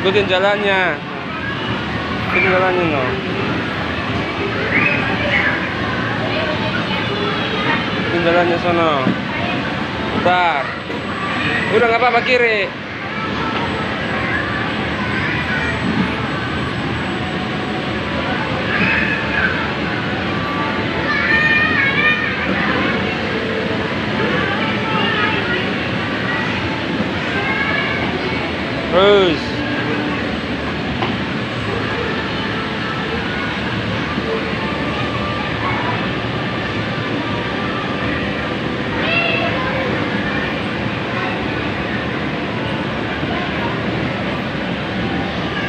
Ikutin jalannya. Ikutin jalannya no. Ikutin jalannya sono. Bentar. Udah nggak apa-apa kiri.